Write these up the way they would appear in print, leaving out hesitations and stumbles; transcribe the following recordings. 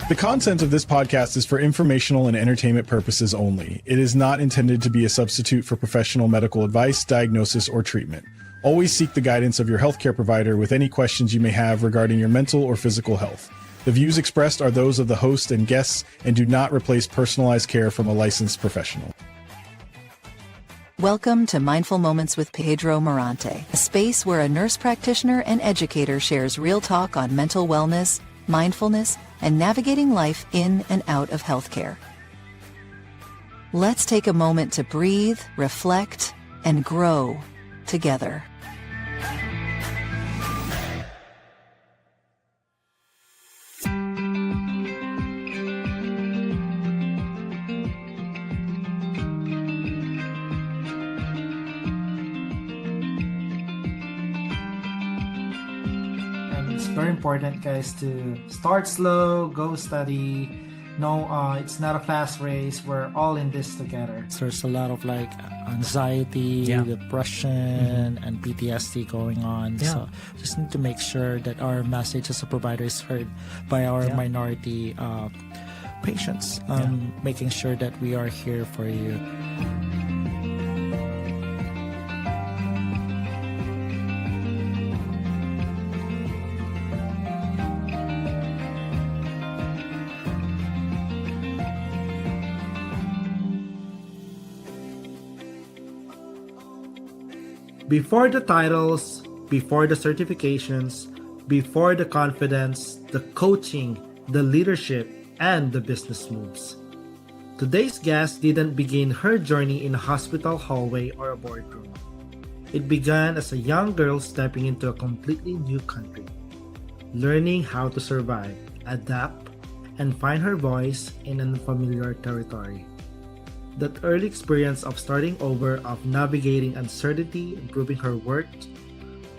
The content of this podcast is for informational and entertainment purposes only. It is not intended to be a substitute for professional medical advice, diagnosis, or treatment. Always seek the guidance of your healthcare provider with any questions you may have regarding your mental or physical health. The views expressed are those of the host and guests and do not replace personalized care from a licensed professional. Welcome to Mindful Moments with Pedro Morante, a space where a nurse practitioner and educator shares real talk on mental wellness, mindfulness, and navigating life in and out of healthcare. Let's take a moment to breathe, reflect, and grow together. Very important, guys, to start slow, go steady. No, it's not a fast race. We're all in this together. So there's a lot of anxiety, depression, and PTSD going on. So just need to make sure that our message as a provider is heard by our minority patients. Making sure that we are here for you. Before the titles, before the certifications, before the confidence, the coaching, the leadership, and the business moves. Today's guest didn't begin her journey in a hospital hallway or a boardroom. It began as a young girl stepping into a completely new country, learning how to survive, adapt, and find her voice in unfamiliar territory. That early experience of starting over, of navigating uncertainty and proving her worth,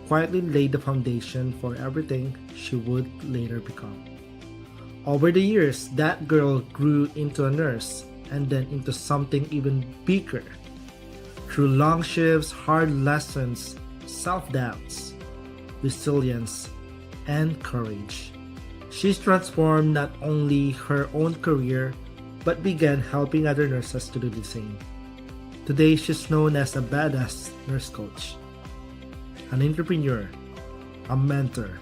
quietly laid the foundation for everything she would later become. Over the years, that girl grew into a nurse and then into something even bigger. Through long shifts, hard lessons, self-doubts, resilience, and courage, she's transformed not only her own career, but began helping other nurses to do the same. Today, she's known as a badass nurse coach, an entrepreneur, a mentor,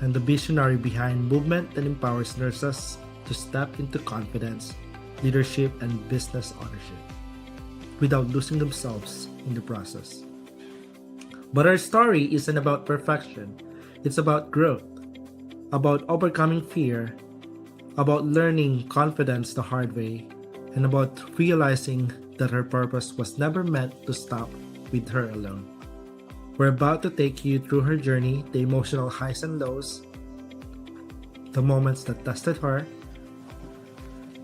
and the visionary behind movement that empowers nurses to step into confidence, leadership, and business ownership without losing themselves in the process. But her story isn't about perfection. It's about growth, about overcoming fear, about learning confidence the hard way, and about realizing that her purpose was never meant to stop with her alone. We're about to take you through her journey, the emotional highs and lows, the moments that tested her,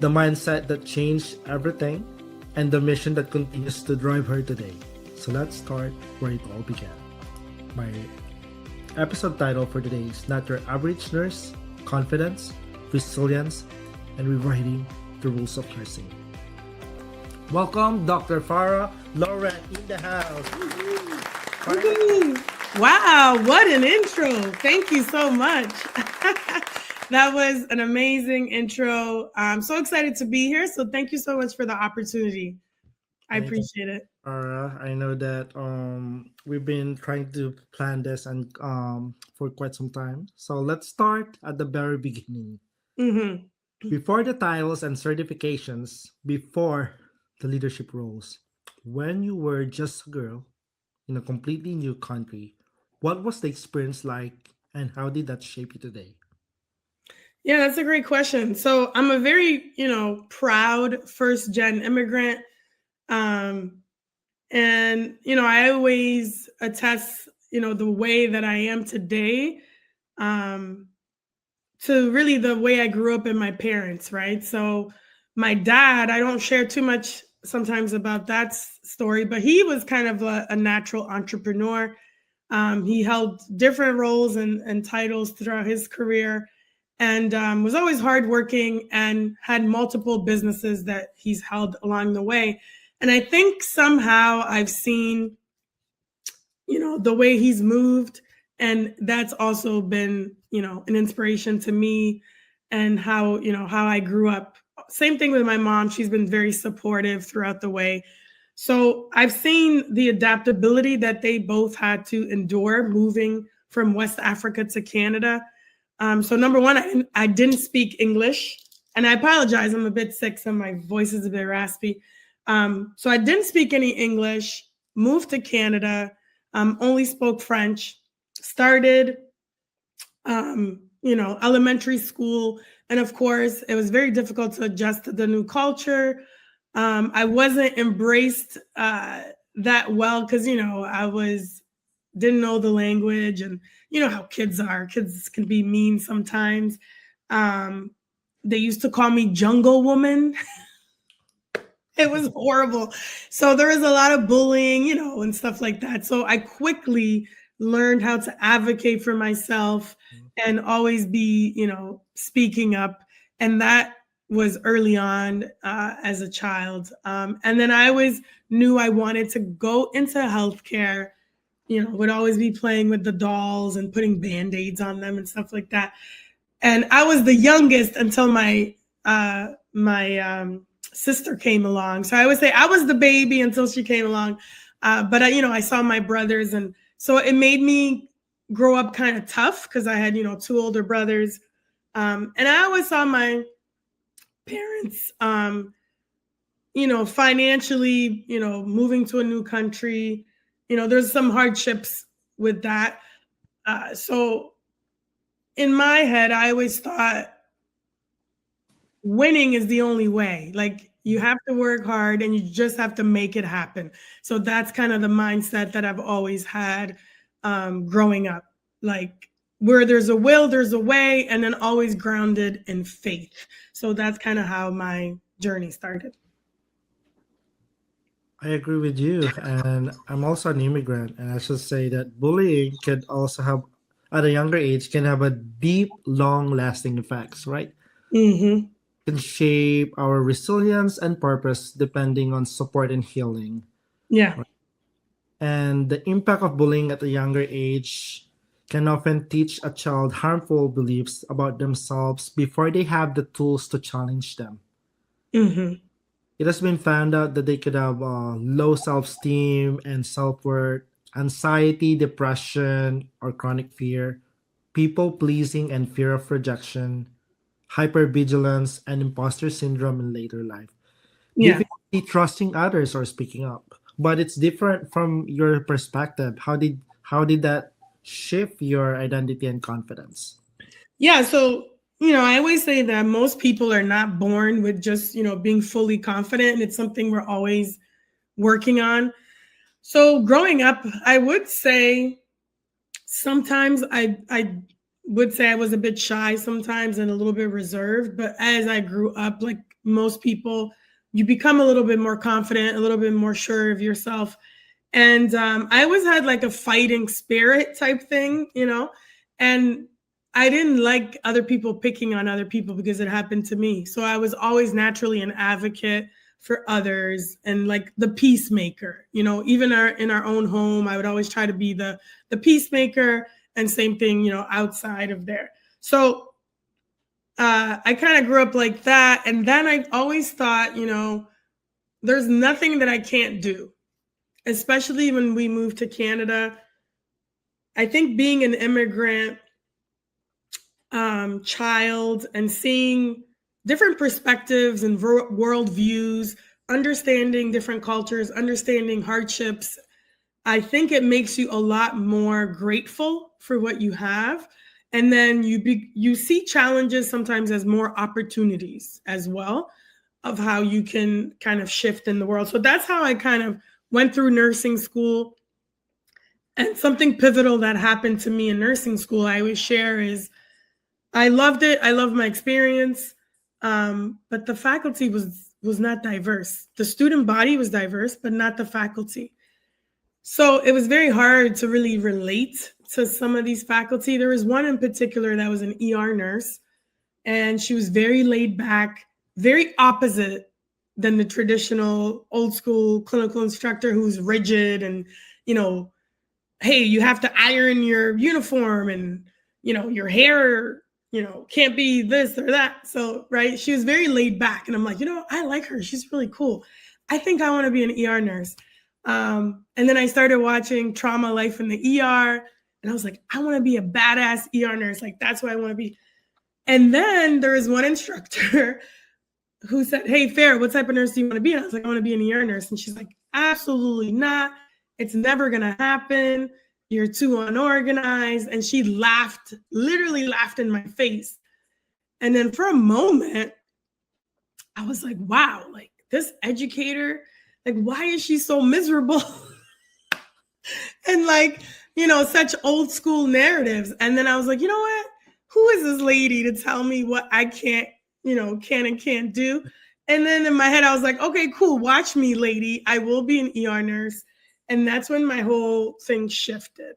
the mindset that changed everything, and the mission that continues to drive her today. So let's start where it all began. My episode title for today is Not Your Average Nurse, Confidence, Resilience, and Rewriting the Rules of Nursing. Welcome, Dr. Farah Laurent in the house. Woo-hoo. Wow, what an intro. Thank you so much. That was an amazing intro. I'm so excited to be here. So thank you so much for the opportunity. I appreciate it. I know that we've been trying to plan this and for quite some time. So let's start at the very beginning. Mm-hmm. Before the titles and certifications, before the leadership roles, when you were just a girl in a completely new country, what was the experience like and how did that shape you today? Yeah, that's a great question. So I'm a very, proud first-gen immigrant. And, I always attest, the way that I am today to really the way I grew up in my parents, right? So my dad, I don't share too much sometimes about that story, but he was kind of a natural entrepreneur. He held different roles and titles throughout his career and was always hardworking and had multiple businesses that he's held along the way. And I think somehow I've seen, the way he's moved. And that's also been, an inspiration to me and how, how I grew up. Same thing with my mom. She's been very supportive throughout the way. So I've seen the adaptability that they both had to endure moving from West Africa to Canada. So number one, I didn't speak English, and I apologize. I'm a bit sick, so my voice is a bit raspy. So I didn't speak any English, moved to Canada, only spoke French, started, elementary school. And of course, it was very difficult to adjust to the new culture. I wasn't embraced that well because, didn't know the language, and you know how kids are. Kids can be mean sometimes. They used to call me Jungle Woman. It was horrible. So there was a lot of bullying, and stuff like that. So I quickly learned how to advocate for myself and always be, speaking up. And that was early on as a child. And then I always knew I wanted to go into healthcare, would always be playing with the dolls and putting Band-Aids on them and stuff like that. And I was the youngest until my sister came along. So I would say I was the baby until she came along. But I saw my brothers, and so it made me grow up kind of tough because I had, 2 older brothers. And I always saw my parents, financially, moving to a new country, there's some hardships with that. So in my head, I always thought winning is the only way. Like, you have to work hard and you just have to make it happen. So that's kind of the mindset that I've always had growing up. Like, where there's a will, there's a way, and then always grounded in faith. So that's kind of how my journey started. I agree with you. And I'm also an immigrant. And I should say that bullying can also have, at a younger age, can have a deep, long lasting effects, right? Mm-hmm. Can shape our resilience and purpose depending on support and healing. Yeah. And the impact of bullying at a younger age can often teach a child harmful beliefs about themselves before they have the tools to challenge them. Mm-hmm. It has been found out that they could have low self-esteem and self-worth, anxiety, depression, or chronic fear, people-pleasing and fear of rejection, hypervigilance, and imposter syndrome in later life. Yeah. Difficulty trusting others or speaking up. But it's different from your perspective. How did that shift your identity and confidence? Yeah. So, I always say that most people are not born with just, being fully confident. And it's something we're always working on. So growing up, I would say sometimes I would say I was a bit shy sometimes and a little bit reserved. But as I grew up, like most people, you become a little bit more confident, a little bit more sure of yourself. And I always had like a fighting spirit type thing, and I didn't like other people picking on other people because it happened to me. So I was always naturally an advocate for others and like the peacemaker, even in our own home, I would always try to be the peacemaker, and same thing, outside of there. So I kind of grew up like that. And then I always thought, there's nothing that I can't do, especially when we moved to Canada. I think being an immigrant child and seeing different perspectives and world views, understanding different cultures, understanding hardships, I think it makes you a lot more grateful for what you have. And then you see challenges sometimes as more opportunities as well of how you can kind of shift in the world. So that's how I kind of went through nursing school. And something pivotal that happened to me in nursing school, I always share, is I loved it. I loved my experience. But the faculty was not diverse. The student body was diverse, but not the faculty. So it was very hard to really relate to some of these faculty. There was one in particular that was an ER nurse, and she was very laid back, very opposite than the traditional old school clinical instructor who's rigid and, hey, you have to iron your uniform and, your hair can't be this or that. So, right. She was very laid back. And I'm like, I like her. She's really cool. I think I want to be an ER nurse. And then I started watching Trauma Life in the ER. And I was like, I want to be a badass ER nurse. Like, that's what I want to be. And then there was one instructor who said, hey, Farah, what type of nurse do you want to be? And I was like, I want to be an ER nurse. And she's like, absolutely not. It's never going to happen. You're too unorganized. And she laughed, literally laughed in my face. And then for a moment, I was like, wow, like this educator, like, why is she so miserable? And like, such old school narratives. And then I was like, you know what? Who is this lady to tell me what I can't, can and can't do? And then in my head, I was like, okay, cool. Watch me, lady. I will be an ER nurse. And that's when my whole thing shifted.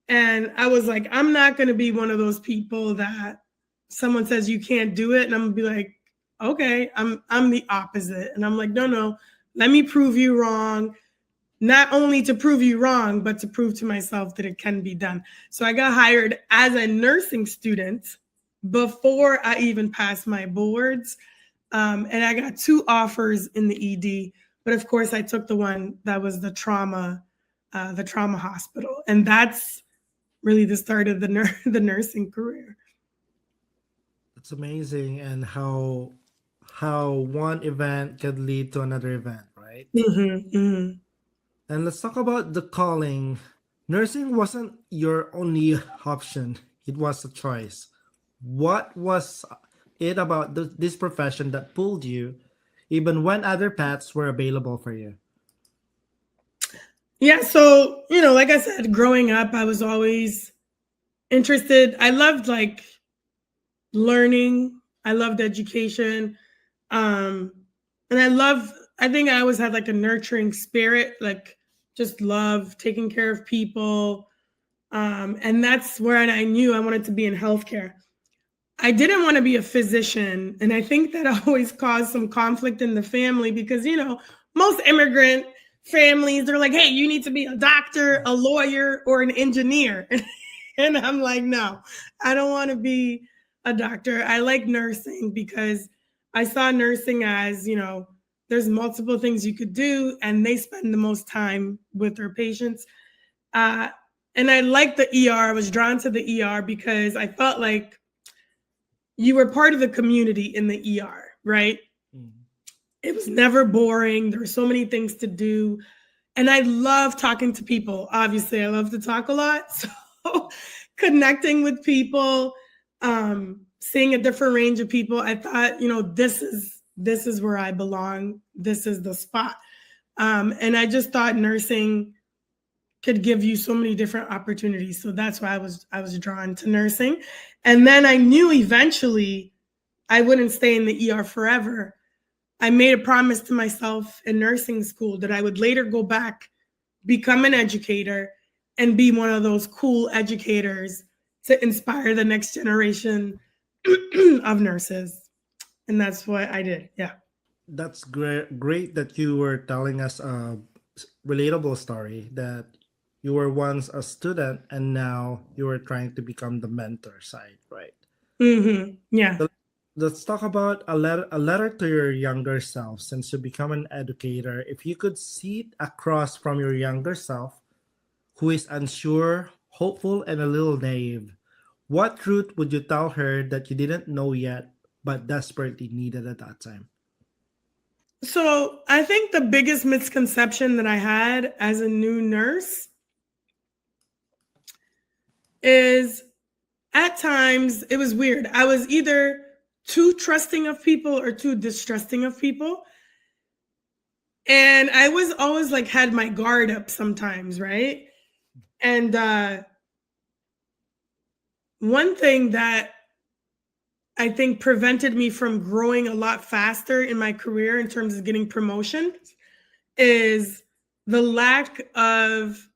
And I was like, I'm not going to be one of those people that someone says you can't do it. And I'm going to be like, okay, I'm the opposite. And I'm like, no, let me prove you wrong. Not only to prove you wrong, but to prove to myself that it can be done. So I got hired as a nursing student before I even passed my boards. And I got 2 offers in the ED. But of course, I took the one that was the trauma hospital. And that's really the start of the nursing career. It's amazing, and how one event can lead to another event, right? Mm-hmm, mm-hmm. And let's talk about the calling. Nursing wasn't your only option. It was a choice. What was it about this profession that pulled you, even when other paths were available for you? Yeah, so, like I said, growing up, I was always interested. I loved like learning. I loved education. And I think I always had like a nurturing spirit, like just love taking care of people. And that's where I knew I wanted to be in healthcare. I didn't want to be a physician. And I think that always caused some conflict in the family because, most immigrant families, they're like, hey, you need to be a doctor, a lawyer, or an engineer. And I'm like, no, I don't want to be a doctor. I like nursing because I saw nursing as, there's multiple things you could do, and they spend the most time with their patients. And I liked the ER. I was drawn to the ER because I felt like you were part of the community in the ER, right? Mm-hmm. It was never boring. There were so many things to do. And I love talking to people. Obviously, I love to talk a lot. So connecting with people, seeing a different range of people, I thought, this is where I belong. This is the spot. And I just thought nursing could give you so many different opportunities. So that's why I was drawn to nursing. And then I knew eventually I wouldn't stay in the ER forever. I made a promise to myself in nursing school that I would later go back, become an educator, and be one of those cool educators to inspire the next generation of nurses. And that's what I did. Yeah. That's great that you were telling us a relatable story that you were once a student and now you are trying to become the mentor side, right? Mm-hmm. Yeah. So let's talk about a letter to your younger self. Since you become an educator, if you could sit across from your younger self, who is unsure, hopeful, and a little naive, what truth would you tell her that you didn't know yet but desperately needed at that time? So I think the biggest misconception that I had as a new nurse is at times it was weird. I was either too trusting of people or too distrusting of people. And I was always like had my guard up sometimes, right? And one thing that I think prevented me from growing a lot faster in my career in terms of getting promotions is the lack of,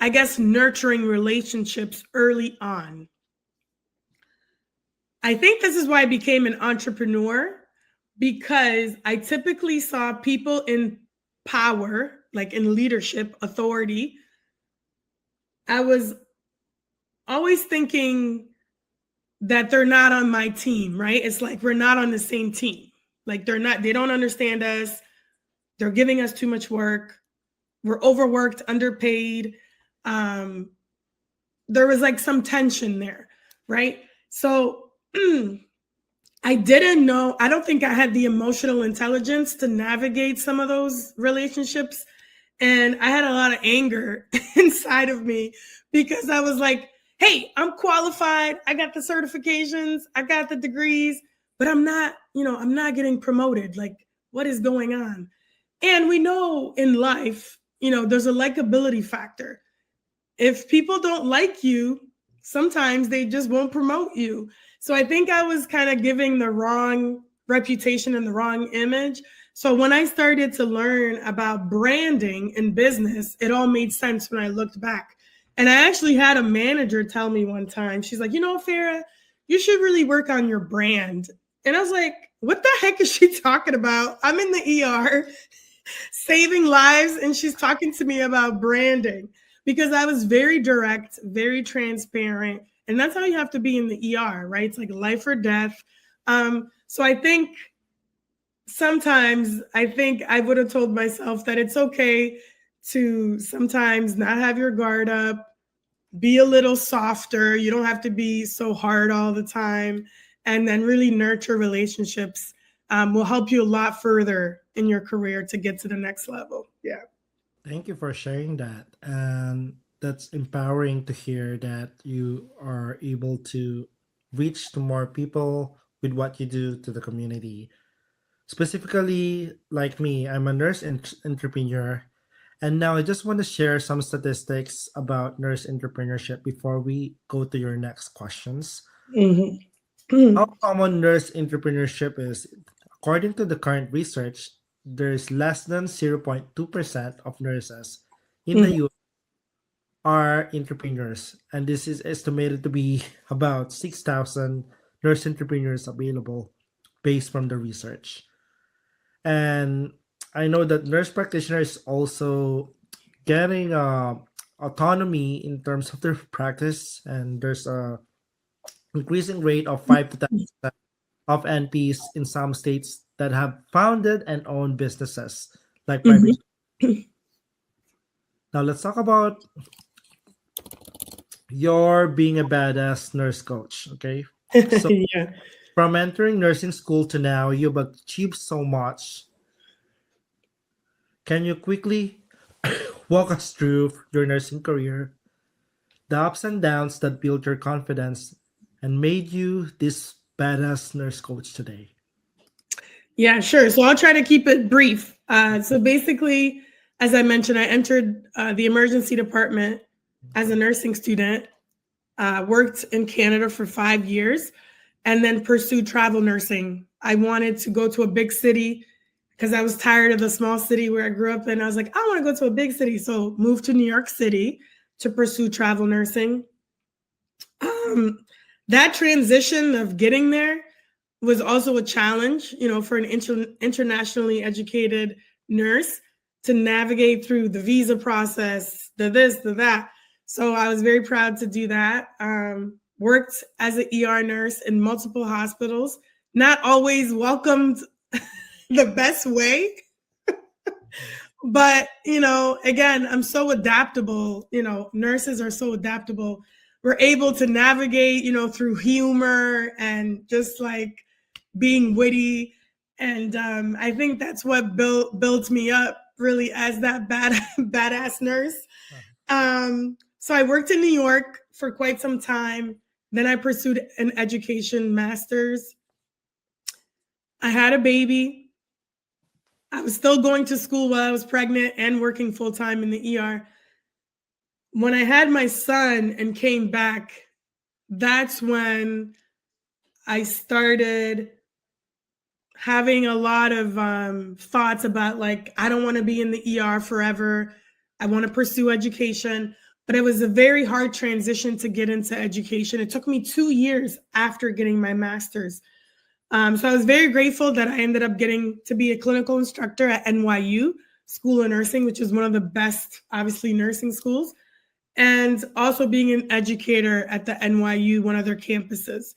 I guess, nurturing relationships early on. I think this is why I became an entrepreneur, because I typically saw people in power, like in leadership, authority. I was always thinking, that they're not on my team, right? It's like we're not on the same team. Like they don't understand us. They're giving us too much work. We're overworked, underpaid. There was like some tension there, right? So I didn't know, I don't think I had the emotional intelligence to navigate some of those relationships. And I had a lot of anger inside of me because I was like, hey, I'm qualified. I got the certifications. I got the degrees, but I'm not getting promoted. Like, what is going on? And we know in life, there's a likability factor. If people don't like you, sometimes they just won't promote you. So I think I was kind of giving the wrong reputation and the wrong image. So when I started to learn about branding in business, it all made sense when I looked back. And I actually had a manager tell me one time, she's like, Farah, you should really work on your brand. And I was like, what the heck is she talking about? I'm in the ER saving lives, and she's talking to me about branding, because I was very direct, very transparent. And that's how you have to be in the ER, right? It's like life or death. So I think sometimes I would have told myself that it's okay to sometimes not have your guard up, be a little softer. You don't have to be so hard all the time. And then really nurture relationships will help you a lot further in your career to get to the next level. Yeah. Thank you for sharing that. And that's empowering to hear that you are able to reach to more people with what you do to the community. Specifically, like me, I'm a nurse entrepreneur. And now I just want to share some statistics about nurse entrepreneurship before we go to your next questions. How common nurse entrepreneurship is? According to the current research, there's less than 0.2% of nurses in the US are entrepreneurs, and this is estimated to be about 6,000 nurse entrepreneurs available based from the research. And I know that nurse practitioners also getting autonomy in terms of their practice, and there's a increasing rate of 5 to 10% of NPs in some states that have founded and owned businesses like private. Now let's talk about your being a badass nurse coach. Okay, so Yeah. from entering nursing school to now, you've achieved so much. Can you quickly walk us through your nursing career, the ups and downs that built your confidence and made you this badass nurse coach today? Yeah, sure. So I'll try to keep it brief. So basically, as I mentioned, I entered the emergency department as a nursing student, worked in Canada for 5 years, and then pursued travel nursing. I wanted to go to a big city because I was tired of the small city where I grew up in. I was like, I want to go to a big city. So moved to New York City to pursue travel nursing. That transition of getting there was also a challenge, for an internationally educated nurse to navigate through the visa process, the this, the that. So I was very proud to do that. Worked as an ER nurse in multiple hospitals, not always welcomed the best way. But, again, I'm so adaptable. Nurses are so adaptable. We're able to navigate, through humor and just like being witty. And I think that's what builds me up really as that badass nurse. So I worked in New York for quite some time. Then I pursued an education master's. I had a baby. I was still going to school while I was pregnant and working full time in the ER. When I had my son and came back, that's when I started having a lot of thoughts about like, I don't want to be in the ER forever. I want to pursue education. But it was a very hard transition to get into education. It took me 2 years after getting my master's. So I was very grateful that I ended up getting to be a clinical instructor at NYU School of Nursing, which is one of the best, obviously, nursing schools, and also being an educator at the NYU, one of their campuses.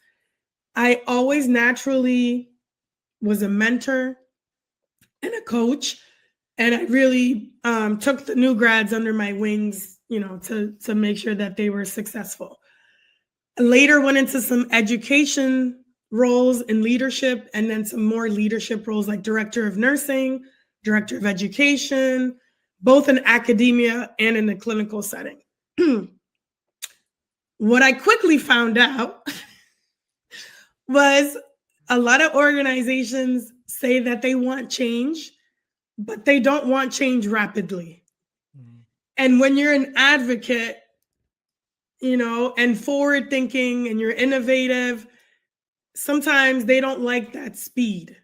I always naturally was a mentor and a coach. And I really took the new grads under my wings, to make sure that they were successful. Later went into some education roles in leadership, and then some more leadership roles like director of nursing, director of education, both in academia and in the clinical setting. What I quickly found out was a lot of organizations say that they want change, but they don't want change rapidly. And when you're an advocate, and forward thinking, and you're innovative, sometimes they don't like that speed.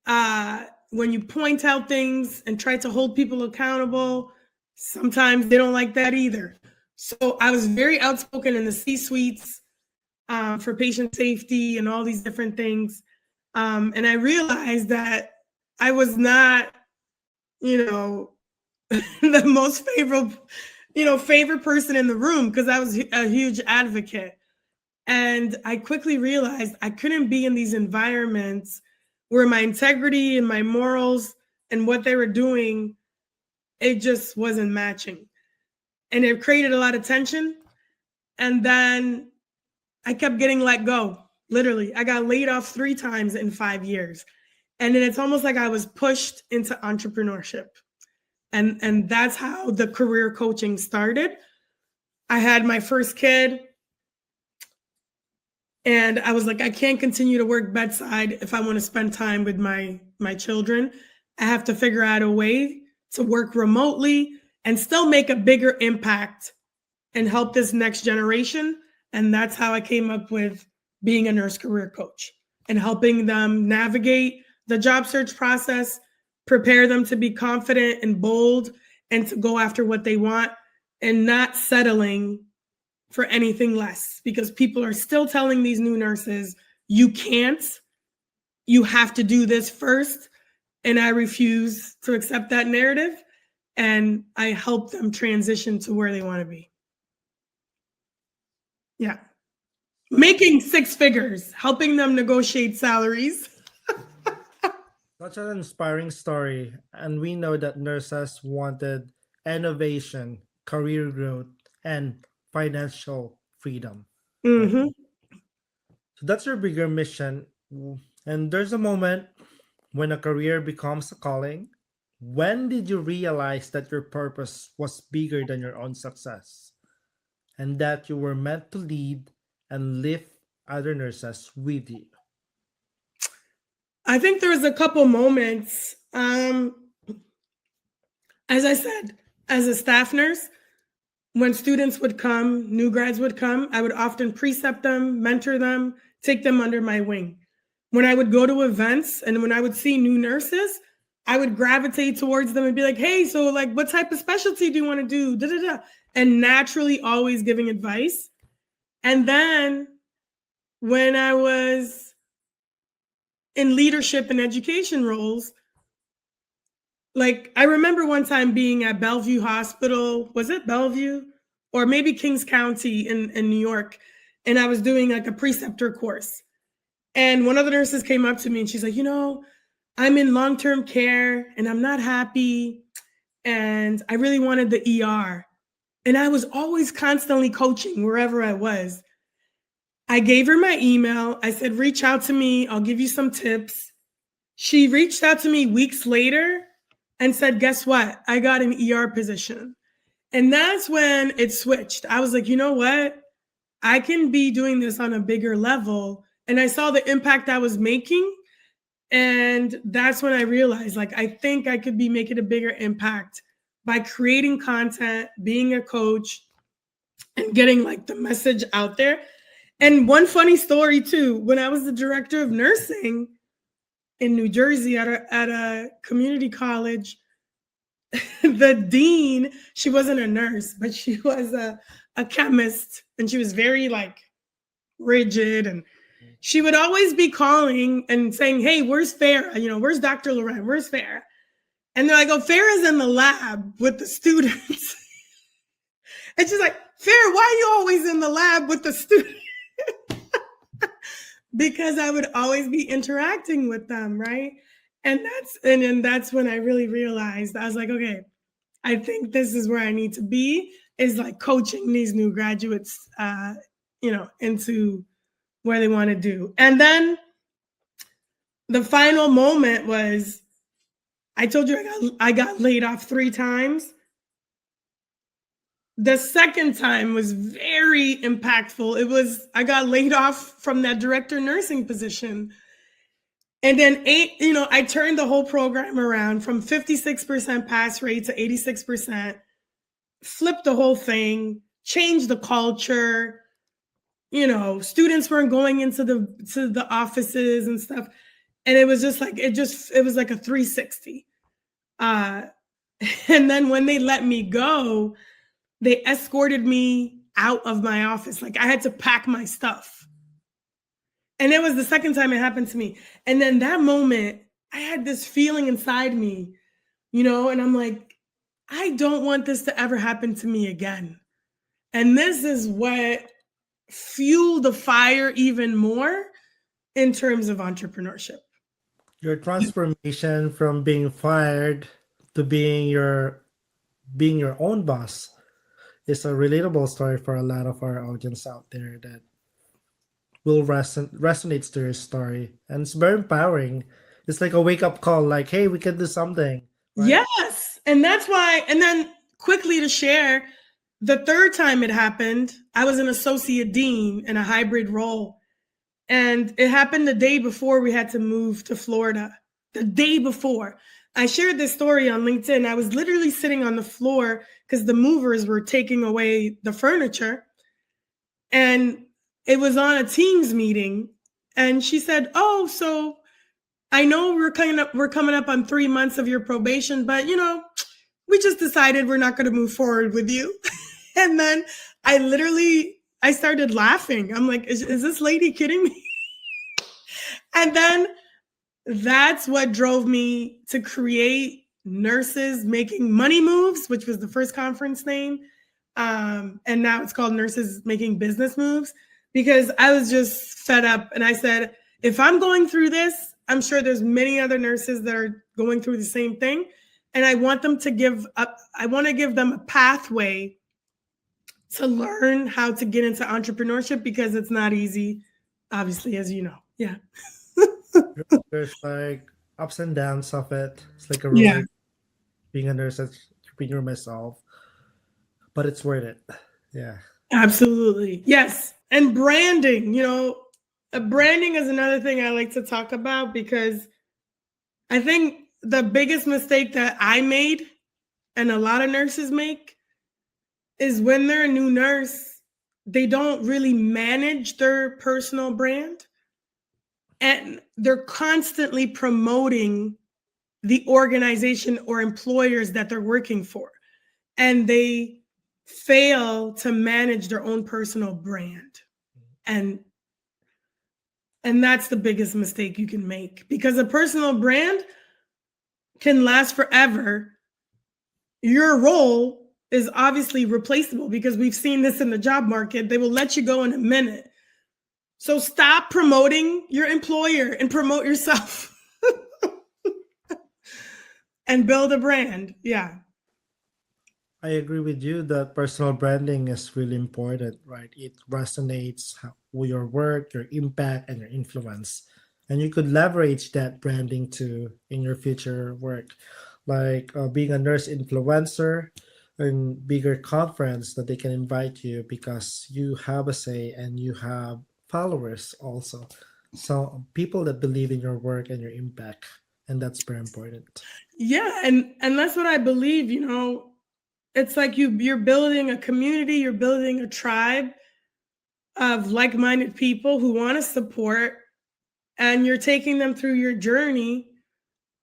When you point out things and try to hold people accountable, sometimes they don't like that either. So I was very outspoken in the C-suites for patient safety and all these different things. And I realized that I was not, the most favorite person in the room, because I was a huge advocate. And I quickly realized I couldn't be in these environments where my integrity and my morals and what they were doing, it just wasn't matching. And it created a lot of tension. And then I kept getting let go. Literally, I got laid off 3 times in 5 years. And then it's almost like I was pushed into entrepreneurship. And that's how the career coaching started. I had my first kid, and I was like, I can't continue to work bedside if I want to spend time with my children. I have to figure out a way to work remotely and still make a bigger impact and help this next generation. And that's how I came up with being a nurse career coach and helping them navigate the job search process, prepare them to be confident and bold and to go after what they want, and not settling for anything less, because people are still telling these new nurses, you can't, you have to do this first. And I refuse to accept that narrative. And I help them transition to where they want to be. Yeah. Making 6 figures, helping them negotiate salaries. Such an inspiring story. And we know that nurses wanted innovation, career growth, and financial freedom. Mm-hmm. So that's your bigger mission. And there's a moment when a career becomes a calling. When did you realize that your purpose was bigger than your own success, and that you were meant to lead and lift other nurses with you? I think there was a couple moments. As I said, as a staff nurse, when students would come, new grads would come, I would often precept them, mentor them, take them under my wing. When I would go to events and when I would see new nurses, I would gravitate towards them and be like, hey, so like, what type of specialty do you want to do? Da, da, da. And naturally always giving advice. And then when I was in leadership and education roles, like I remember one time being at Bellevue Hospital, was it Bellevue? Or maybe Kings County in New York. And I was doing like a preceptor course. And one of the nurses came up to me and she's like, I'm in long-term care and I'm not happy. And I really wanted the ER. And I was always constantly coaching wherever I was. I gave her my email. I said, reach out to me. I'll give you some tips. She reached out to me weeks later and said, guess what? I got an ER position. And that's when it switched. I was like, you know what? I can be doing this on a bigger level. And I saw the impact I was making. And that's when I realized, like, I think I could be making a bigger impact by creating content, being a coach, and getting like the message out there. And one funny story too, when I was the director of nursing in New Jersey at a community college, the dean, she wasn't a nurse, but she was a chemist, and she was very like rigid, and she would always be calling and saying, hey, where's Farah? Where's Dr. Laurent? Where's Farah? And they're like, oh, Farah's in the lab with the students. And she's like, Farah, why are you always in the lab with the students? because I would always be interacting with them, right? And then that's when I really realized, I was like, okay, I think this is where I need to be, is like coaching these new graduates, into where they want to do. And then the final moment was, I told you I got laid off 3 times. The second time was very impactful. I got laid off from that director nursing position. And then I turned the whole program around from 56% pass rate to 86%, flipped the whole thing, changed the culture. Students weren't going into the offices and stuff. And it was just like, it was like a 360. And then when they let me go, they escorted me out of my office. Like, I had to pack my stuff. And it was the second time it happened to me. And then that moment, I had this feeling inside me, and I'm like, I don't want this to ever happen to me again. And this is what fueled the fire even more in terms of entrepreneurship. Your transformation from being fired to being your own boss is a relatable story for a lot of our audience out there that will resonates to your story, and it's very empowering. It's like a wake-up call, like, hey, we can do something, right? Yes. And that's why, and then quickly to share, the third time it happened, I was an associate dean in a hybrid role. And it happened the day before we had to move to Florida. The day before. I shared this story on LinkedIn. I was literally sitting on the floor because the movers were taking away the furniture. And it was on a Teams meeting. And she said, oh, so I know we're coming up on 3 months of your probation, but we just decided we're not going to move forward with you. And then I started laughing. I'm like, is this lady kidding me? And then that's what drove me to create Nurses Making Money Moves, which was the first conference name. And now it's called Nurses Making Business Moves, because I was just fed up. And I said, if I'm going through this, I'm sure there's many other nurses that are going through the same thing. And I want them to give them a pathway to learn how to get into entrepreneurship, because it's not easy, obviously, as you know. Yeah. There's like ups and downs of it. It's like a roller being a nurse, entrepreneur myself, but it's worth it. Yeah. Absolutely. Yes. And branding, branding is another thing I like to talk about, because I think the biggest mistake that I made, and a lot of nurses make, is when they're a new nurse, they don't really manage their personal brand. And they're constantly promoting the organization or employers that they're working for. And they fail to manage their own personal brand. And that's the biggest mistake you can make, because a personal brand can last forever. Your role is obviously replaceable, because we've seen this in the job market. They will let you go in a minute. So stop promoting your employer and promote yourself and build a brand. Yeah. I agree with you that personal branding is really important, right? It resonates with your work, your impact, and your influence. And you could leverage that branding too in your future work, like being a nurse influencer and bigger conference that they can invite you because you have a say and you have followers also. So people that believe in your work and your impact, and that's very important. Yeah, and that's what I believe. It's like you're building a community, you're building a tribe of like-minded people who want to support, and you're taking them through your journey.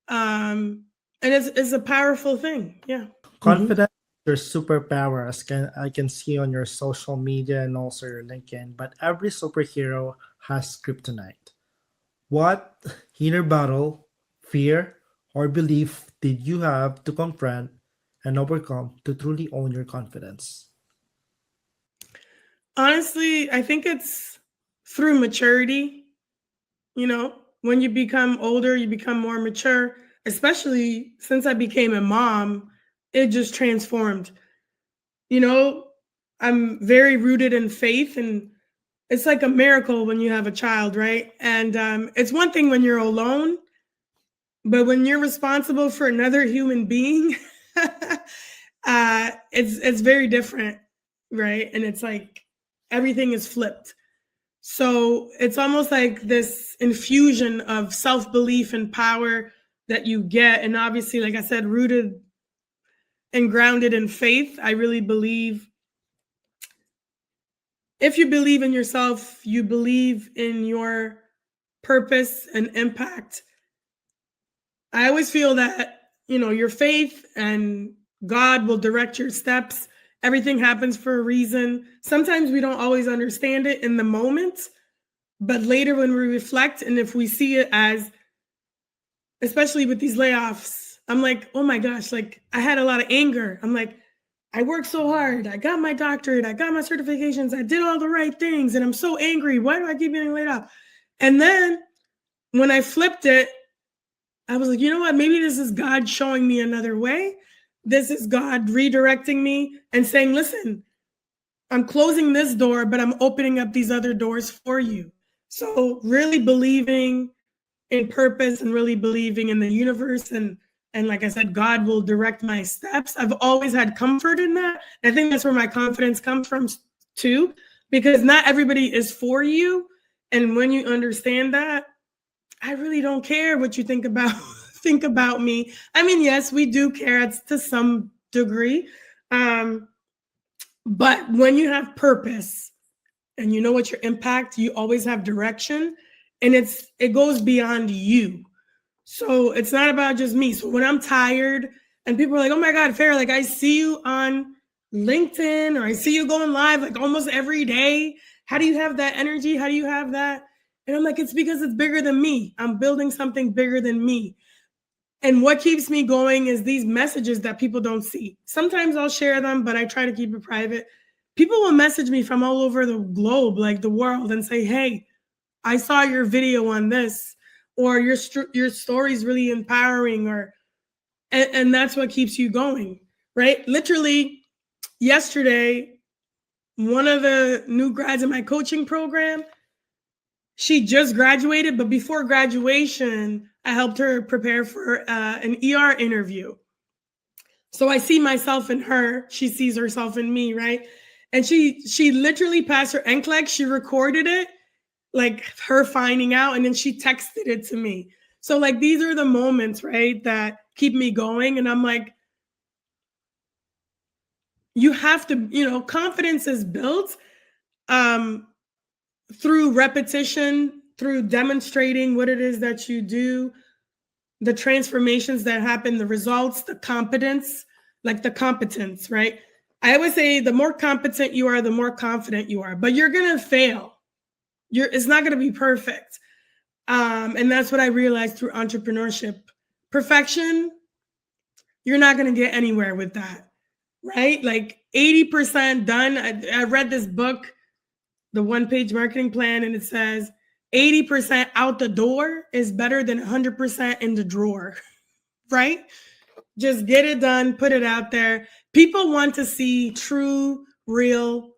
And it's a powerful thing. Yeah. Confidence is your superpower, as I can see on your social media and also your LinkedIn. But every superhero has kryptonite. What inner battle, fear, or belief did you have to confront and overcome to truly own your confidence? Honestly, I think it's through maturity. You know, when you become older, you become more mature, especially since I became a mom, it just transformed. You know, I'm very rooted in faith, and it's like a miracle when you have a child, right? And it's one thing when you're alone, but when you're responsible for another human being, it's very different, right? And it's like everything is flipped. So it's almost like this infusion of self-belief and power that you get. And obviously, like I said, rooted and grounded in faith. I really believe if you believe in yourself, you believe in your purpose and impact. I always feel that, you know, your faith and God will direct your steps. Everything happens for a reason. Sometimes we don't always understand it in the moment, but later when we reflect and if we see it as, especially with these layoffs, I'm like, oh my gosh, like I had a lot of anger. I'm like, I worked so hard. I got my doctorate. I got my certifications. I did all the right things. And I'm so angry. Why do I keep getting laid off? And then when I flipped it, I was like, you know what? Maybe this is God showing me another way. This is God redirecting me and saying, listen, I'm closing this door, but I'm opening up these other doors for you. So really believing in purpose and really believing in the universe and like I said, God will direct my steps. I've always had comfort in that. I think that's where my confidence comes from too, because not everybody is for you. And when you understand that, I really don't care what you think about think about me. I mean, yes, we do care to some degree. But when you have purpose and you know what your impact, you always have direction, and it goes beyond you. So it's not about just me. So when I'm tired and people are like, oh my God, Farah, like I see you on LinkedIn or I see you going live like almost every day. How do you have that energy? How do you have that? And I'm like, it's because it's bigger than me. I'm building something bigger than me. And what keeps me going is these messages that people don't see. Sometimes I'll share them, but I try to keep it private. People will message me from all over the globe, like the world, and say, hey, I saw your video on this, or your story is really empowering, and that's what keeps you going, right? Literally yesterday, one of the new grads in my coaching program, she just graduated, but before graduation, I helped her prepare for an ER interview. So I see myself in her, she sees herself in me, right? And she literally passed her NCLEX, she recorded it, like her finding out, and then she texted it to me. So like these are the moments, right, that keep me going. And I'm like, you have to, you know, confidence is built through repetition, through demonstrating what it is that you do, the transformations that happen, the results, the competence, like the competence, right? I always say the more competent you are, the more confident you are, but you're going to fail. It's not going to be perfect. And that's what I realized through entrepreneurship. Perfection, you're not going to get anywhere with that, right? Like 80% done. I read this book, the one-page marketing plan, and it says 80% out the door is better than 100% in the drawer, right? Just get it done, put it out there. People want to see true, real,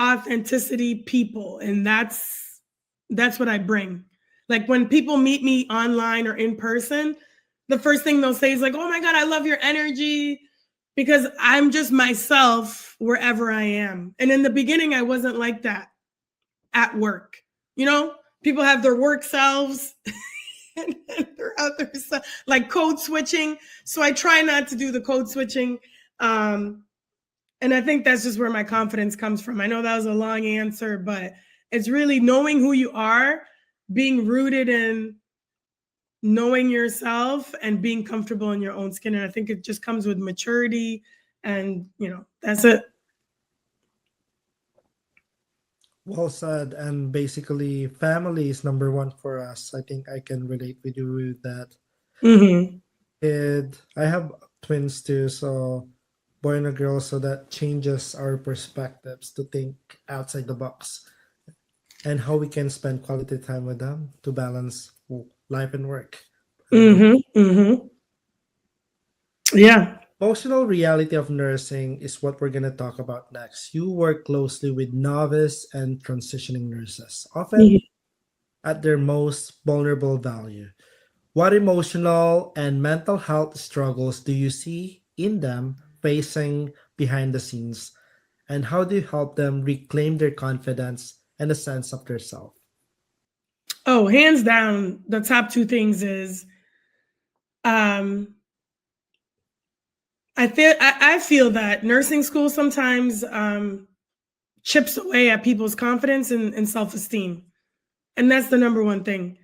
authenticity people, and that's what I bring. Like when people meet me online or in person, the first thing they'll say is like, oh my God, I love your energy, because I'm just myself wherever I am. And in the beginning, I wasn't like that at work. You know, people have their work selves and their other self, like code switching. So I try not to do the code switching. And I think that's just where my confidence comes from. I know that was a long answer, but it's really knowing who you are, being rooted in knowing yourself and being comfortable in your own skin. And I think it just comes with maturity, and, you know, that's it. Well said. And basically, family is number one for us. I think I can relate with you with that. Mm-hmm. I have twins too, so boy and a girl, so that changes our perspectives to think outside the box. and how we can spend quality time with them to balance life and work. Mm-hmm. Mm-hmm. Yeah. Emotional reality of nursing is what we're going to talk about next. You work closely with novice and transitioning nurses, often at their most vulnerable value. What emotional and mental health struggles do you see in them facing behind the scenes? And how do you help them reclaim their confidence and a sense of their self? Oh, hands down, the top two things is um I feel that nursing school sometimes chips away at people's confidence and self-esteem. And that's the number one thing.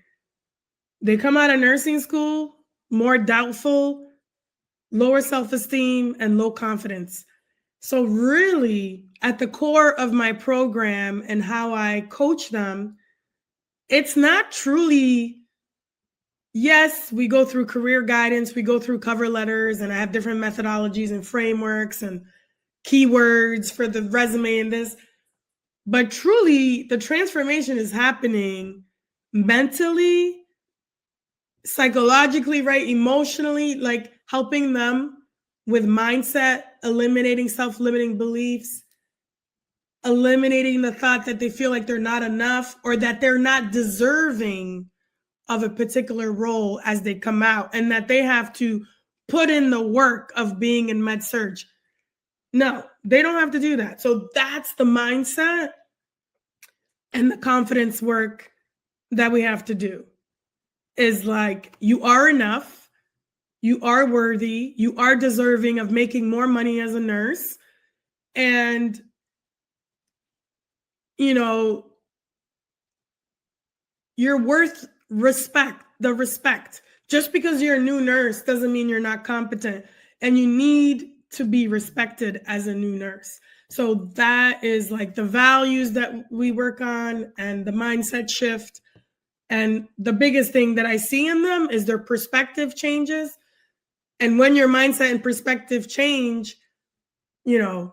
They come out of nursing school more doubtful, lower self-esteem, and low confidence. So really, at the core of my program and how I coach them, it's not truly, yes, we go through career guidance, we go through cover letters, and I have different methodologies and frameworks and keywords for the resume and this. But truly, the transformation is happening mentally, psychologically, right? Emotionally, like helping them with mindset, eliminating self limiting beliefs, eliminating the thought that they feel like they're not enough or that they're not deserving of a particular role as they come out and that they have to put in the work of being in med surg. No, they don't have to do that. So that's the mindset and the confidence work that we have to do is like, you are enough, you are worthy, you are deserving of making more money as a nurse. And, you know, you're worth respect, the respect. Just because you're a new nurse doesn't mean you're not competent. And you need to be respected as a new nurse. So that is like the values that we work on and the mindset shift. And the biggest thing that I see in them is their perspective changes. And when your mindset and perspective change, you know,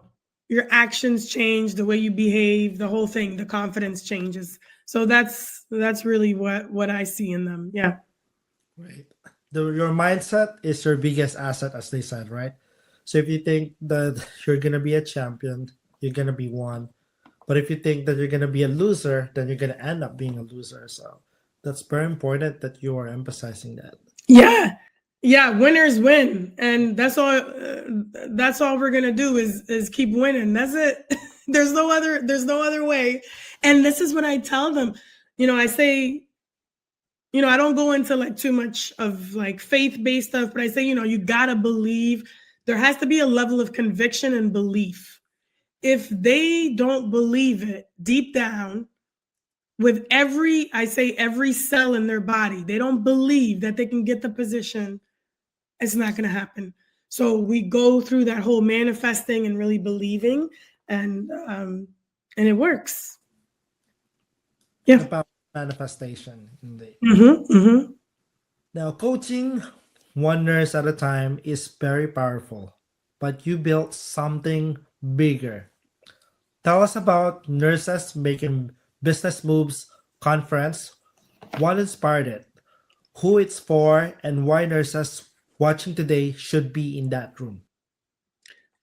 your actions change, the way you behave, the whole thing, the confidence changes. So that's really what I see in them. Yeah. Right. Your mindset is your biggest asset, as they said, right? So if you think that you're gonna be a champion, you're gonna be one. But if you think that you're gonna be a loser, then you're gonna end up being a loser. So that's very important that you are emphasizing that. Yeah. Yeah, winners win. And that's all we're going to do is keep winning. That's it. There's no other way. And this is what I tell them. You know, I say, you know, I don't go into like too much of like faith-based stuff, but I say, you know, you got to believe. There has to be a level of conviction and belief. If they don't believe it deep down with every cell in their body, they don't believe that they can get the position, it's not going to happen. So we go through that whole manifesting and really believing, and it works. Yeah. About manifestation, indeed. Mm-hmm, mm-hmm. Now, coaching one nurse at a time is very powerful, but you built something bigger. Tell us about Nurses Making Business Moves conference. What inspired it? Who it's for, and why nurses watching today should be in that room.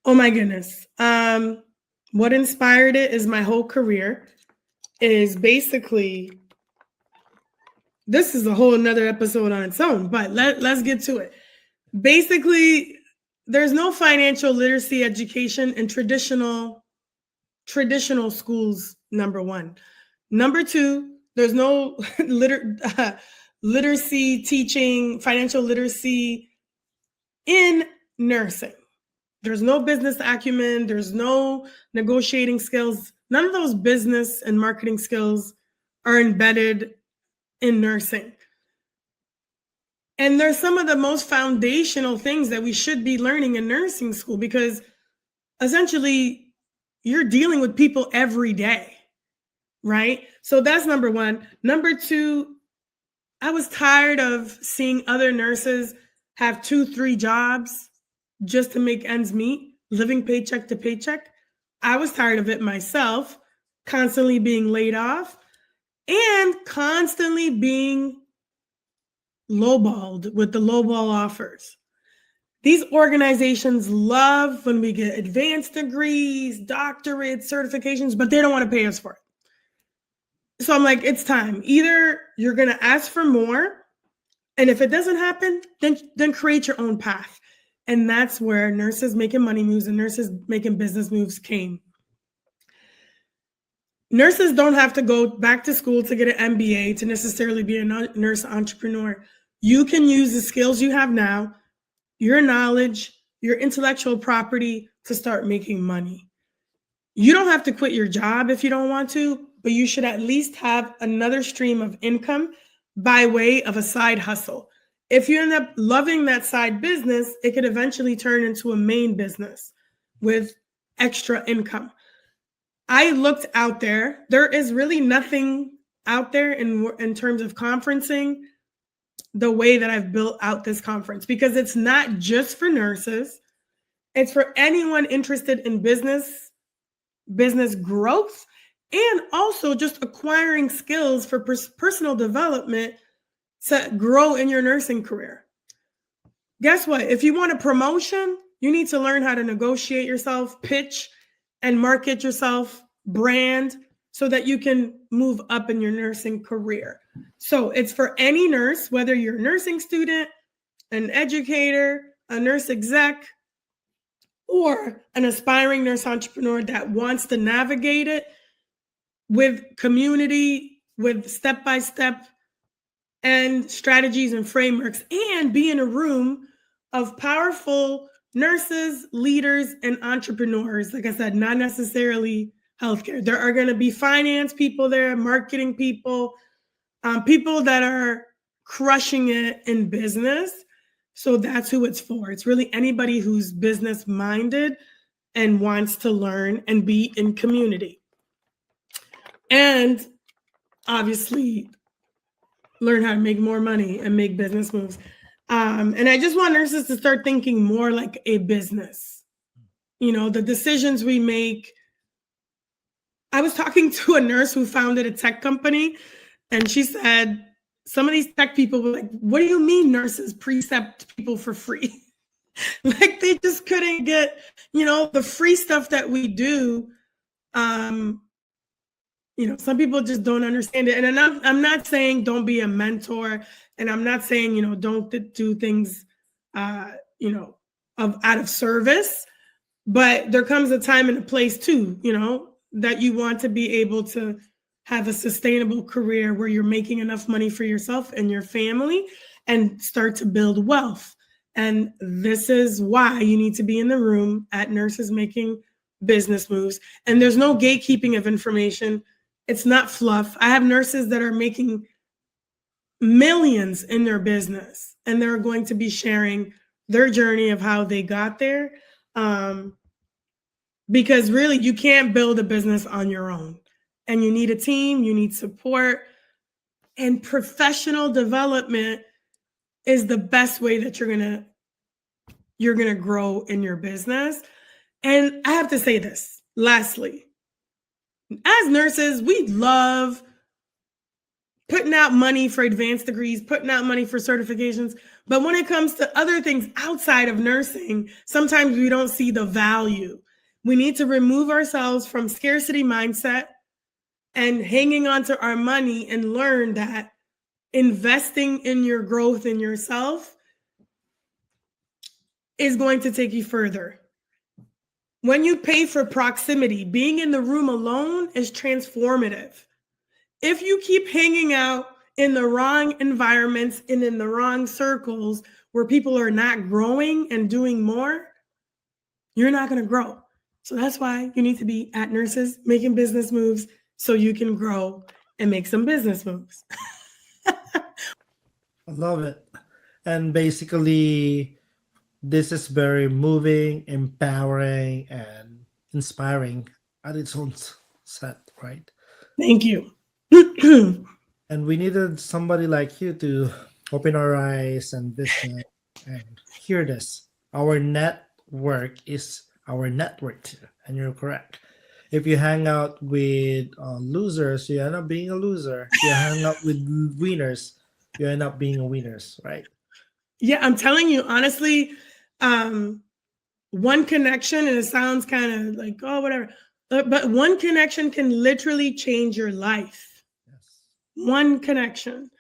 Oh my goodness. What inspired it is my whole career is basically, this is a whole another episode on its own, but let's get to it. Basically, there's no financial literacy education in traditional schools, number one. Number two, there's no literacy teaching, financial literacy in nursing. There's no business acumen. There's no negotiating skills. None of those business and marketing skills are embedded in nursing. And there's some of the most foundational things that we should be learning in nursing school, because essentially you're dealing with people every day, right? So that's number one. Number two, I was tired of seeing other nurses have 2-3 jobs just to make ends meet, living paycheck to paycheck. I was tired of it myself, constantly being laid off. and constantly being lowballed with the lowball offers. These organizations love when we get advanced degrees, doctorates, certifications, but they don't want to pay us for it. So I'm like, it's time. Either you're going to ask for more, and if it doesn't happen, then create your own path. And that's where Nurses Making Money Moves and Nurses Making Business Moves came. Nurses don't have to go back to school to get an MBA to necessarily be a nurse entrepreneur. You can use the skills you have now, your knowledge, your intellectual property to start making money. You don't have to quit your job if you don't want to, but you should at least have another stream of income by way of a side hustle. If you end up loving that side business, it could eventually turn into a main business with extra income. I looked out there. There is really nothing out there in terms of conferencing the way that I've built out this conference, because it's not just for nurses. It's for anyone interested in business growth, and also just acquiring skills for personal development to grow in your nursing career. Guess what? If you want a promotion, you need to learn how to negotiate yourself, pitch, and market yourself, brand, so that you can move up in your nursing career. So it's for any nurse, whether you're a nursing student, an educator, a nurse exec, or an aspiring nurse entrepreneur that wants to navigate it with community, with step-by-step and strategies and frameworks, and be in a room of powerful nurses, leaders, and entrepreneurs. Like I said, not necessarily healthcare. There are going to be finance people there, marketing people, people that are crushing it in business. So that's who it's for. It's really anybody who's business minded and wants to learn and be in community. And obviously learn how to make more money and make business moves. And I just want nurses to start thinking more like a business. You know, the decisions we make. I was talking to a nurse who founded a tech company, and she said, some of these tech people were like, what do you mean nurses precept people for free? Like they just couldn't get, you know, the free stuff that we do. You know, some people just don't understand it. And I'm not saying don't be a mentor, and I'm not saying, you know, don't do things, you know, out of service, but there comes a time and a place too, you know, that you want to be able to have a sustainable career where you're making enough money for yourself and your family and start to build wealth. And this is why you need to be in the room at Nurses Making Business Moves. And there's no gatekeeping of information. It's not fluff. I have nurses that are making millions in their business, and they're going to be sharing their journey of how they got there. Because really, you can't build a business on your own. And you need a team, you need support, and professional development is the best way that you're gonna grow in your business. And I have to say this, lastly, as nurses, we love putting out money for advanced degrees, putting out money for certifications. But when it comes to other things outside of nursing, sometimes we don't see the value. We need to remove ourselves from scarcity mindset and hanging on to our money and learn that investing in your growth in yourself is going to take you further. When you pay for proximity, being in the room alone is transformative. If you keep hanging out in the wrong environments and in the wrong circles where people are not growing and doing more, you're not going to grow. So that's why you need to be at Nurses Making Business Moves so you can grow and make some business moves. I love it. And basically, this is very moving, empowering, and inspiring at its own set, right? Thank you. And we needed somebody like you to open our eyes and vision and hear this. Our network is our network, and you're correct. If you hang out with losers, you end up being a loser. If you hang out with winners, you end up being a winners, right? Yeah, I'm telling you, honestly, one connection, and it sounds kind of like, oh, whatever, but one connection can literally change your life. Yes. One connection.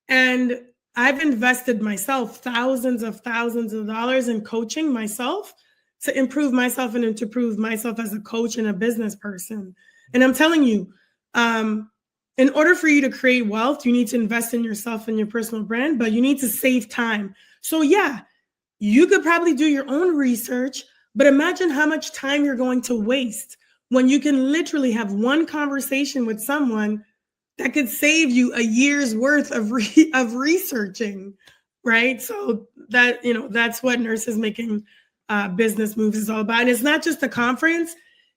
And I've invested myself thousands of dollars in coaching myself to improve myself and to improve myself as a coach and a business person. And I'm telling you, in order for you to create wealth, you need to invest in yourself and your personal brand, but you need to save time. So yeah, you could probably do your own research, but imagine how much time you're going to waste when you can literally have one conversation with someone that could save you a year's worth of researching, right? So that, that's what Nurses Making Business Moves is all about. And it's not just a conference,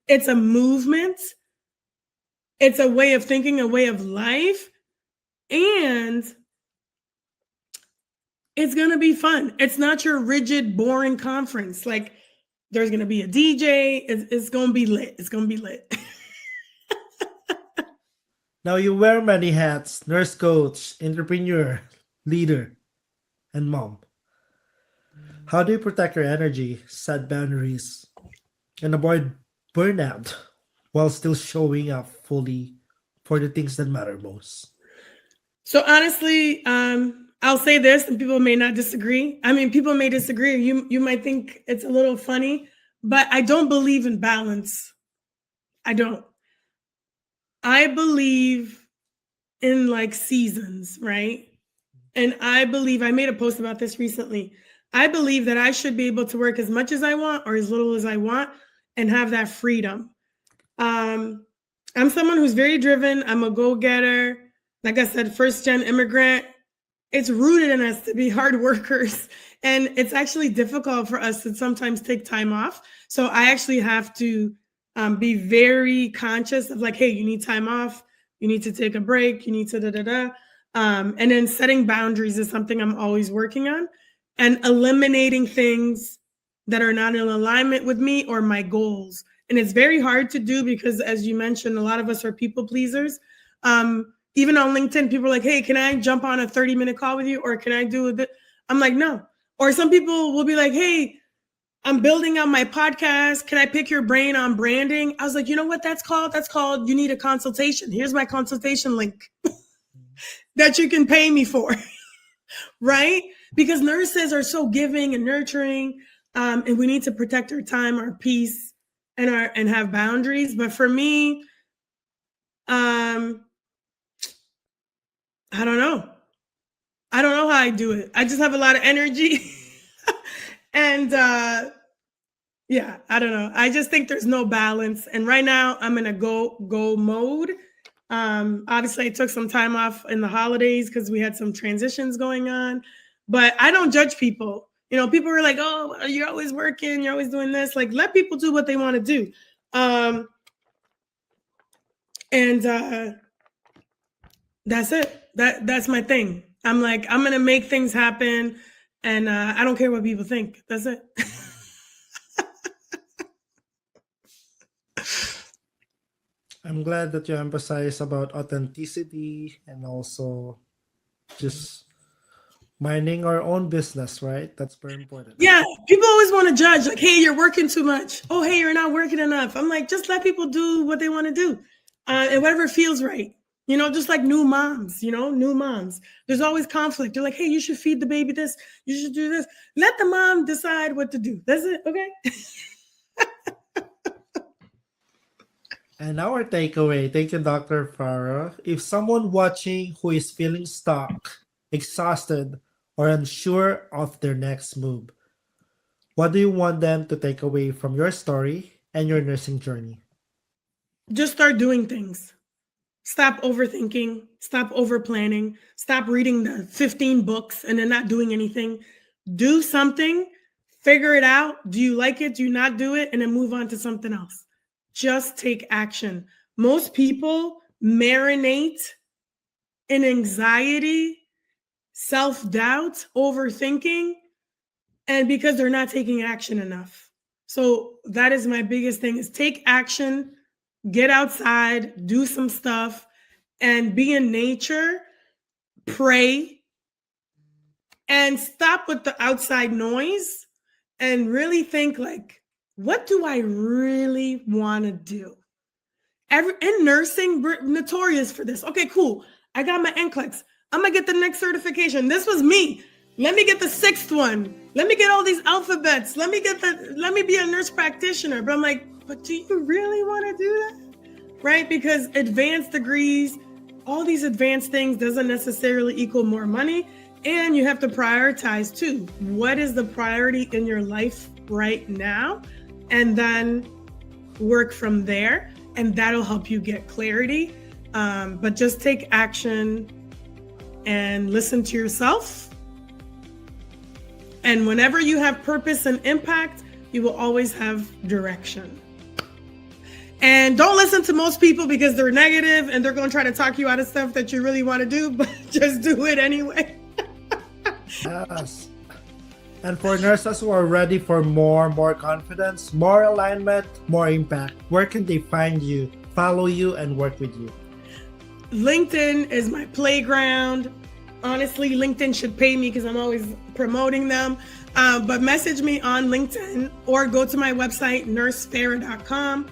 it's a movement. It's a way of thinking, a way of life. And it's going to be fun. It's not your rigid, boring conference. Like, there's going to be a DJ. It's going to be lit. It's going to be lit. Now you wear many hats: nurse coach, entrepreneur, leader, and mom. How do you protect your energy, set boundaries, and avoid burnout while still showing up fully for the things that matter most? So honestly, I'll say this, and people may not disagree. I mean, people may disagree. You might think it's a little funny, but I don't believe in balance. I don't. I believe in like seasons, right? And I made a post about this recently. I believe that I should be able to work as much as I want or as little as I want and have that freedom. I'm someone who's very driven. I'm a go-getter. Like I said, first-gen immigrant. It's rooted in us to be hard workers. And it's actually difficult for us to sometimes take time off. So I actually have to be very conscious of like, hey, you need time off. You need to take a break. You need to da-da-da. And then setting boundaries is something I'm always working on, and eliminating things that are not in alignment with me or my goals. And it's very hard to do because, as you mentioned, a lot of us are people pleasers. Even on LinkedIn, people are like, hey, can I jump on a 30-minute call with you? Or can I do it? I'm like, no. Or some people will be like, hey, I'm building out my podcast. Can I pick your brain on branding? I was like, you know what that's called? That's called you need a consultation. Here's my consultation link that you can pay me for, right? Because nurses are so giving and nurturing, and we need to protect our time, our peace, and have boundaries. But for me, I don't know. I don't know how I do it. I just have a lot of energy. And yeah, I don't know. I just think there's no balance. And right now I'm in a go mode. Obviously I took some time off in the holidays because we had some transitions going on, but I don't judge people. People are like, oh, you're always working, you're always doing this. Like, let people do what they want to do. And that's it. That's my thing. I'm like, I'm going to make things happen. And I don't care what people think. That's it. I'm glad that you emphasize about authenticity and also just minding our own business, right? That's very important. Yeah, people always want to judge, like, hey, you're working too much. Oh, hey, you're not working enough. I'm like, just let people do what they want to do, and whatever feels right. Just like new moms. There's always conflict. They're like, hey, you should feed the baby this. You should do this. Let the mom decide what to do. That's it. Okay. And our takeaway, thank you, Dr. Farah. If someone watching who is feeling stuck, exhausted, or unsure of their next move, what do you want them to take away from your story and your nursing journey? Just start doing things. Stop overthinking. Stop overplanning. Stop reading the 15 books and then not doing anything. Do something. Figure it out. Do you like it? Do you not do it? And then move on to something else. Just take action. Most people marinate in anxiety, self-doubt, overthinking, and because they're not taking action enough. So that is my biggest thing, is take action get outside, do some stuff, and be in nature, pray, and stop with the outside noise and really think like, what do I really want to do? In nursing, we're notorious for this. Okay, cool. I got my NCLEX. I'm going to get the next certification. This was me. Let me get the 6th one. Let me get all these alphabets. Let me be a nurse practitioner. But I'm like, but do you really want to do that? Right? Because advanced degrees, all these advanced things doesn't necessarily equal more money. And you have to prioritize too. What is the priority in your life right now? And then work from there. And that'll help you get clarity. But just take action and listen to yourself. And whenever you have purpose and impact, you will always have direction. And don't listen to most people because they're negative and they're going to try to talk you out of stuff that you really want to do, but just do it anyway. Yes. And for nurses who are ready for more confidence, more alignment, more impact, where can they find you, follow you, and work with you? LinkedIn is my playground. Honestly, LinkedIn should pay me because I'm always promoting them. But message me on LinkedIn or go to my website, nursefarah.com,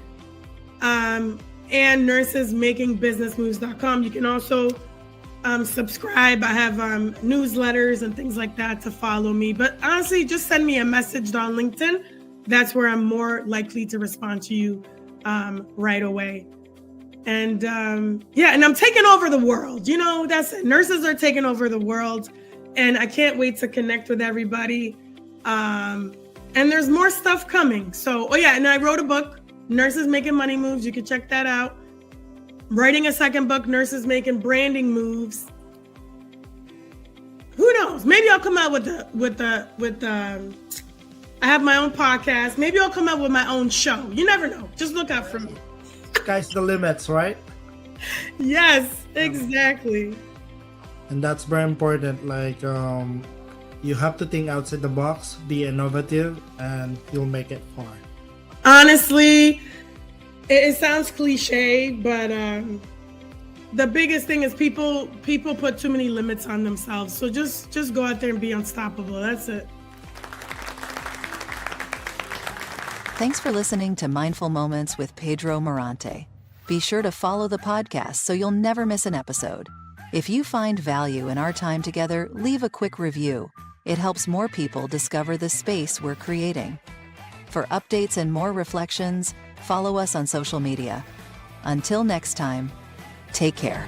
and nursesmakingbusinessmoves.com. You can also subscribe. I have newsletters and things like that to follow me. But honestly, just send me a message on LinkedIn. That's where I'm more likely to respond to you right away. And and I'm taking over the world. You know, that's it. Nurses are taking over the world. And I can't wait to connect with everybody. And there's more stuff coming. So, and I wrote a book, Nurses Making Money Moves. You can check that out. Writing a second book, Nurses Making Branding Moves. Who knows? Maybe I'll come out with I have my own podcast. Maybe I'll come out with my own show. You never know. Just look out for me. Sky's the limits, right? Yes, exactly. And that's very important. Like, you have to think outside the box, be innovative, and you'll make it far. Honestly, it sounds cliche, but the biggest thing is people put too many limits on themselves. So just go out there and be unstoppable. That's it. Thanks for listening to Mindful Moments with Pedro Morante. Be sure to follow the podcast so you'll never miss an episode. If you find value in our time together, leave a quick review. It helps more people discover the space we're creating. For updates and more reflections, follow us on social media. Until next time, take care.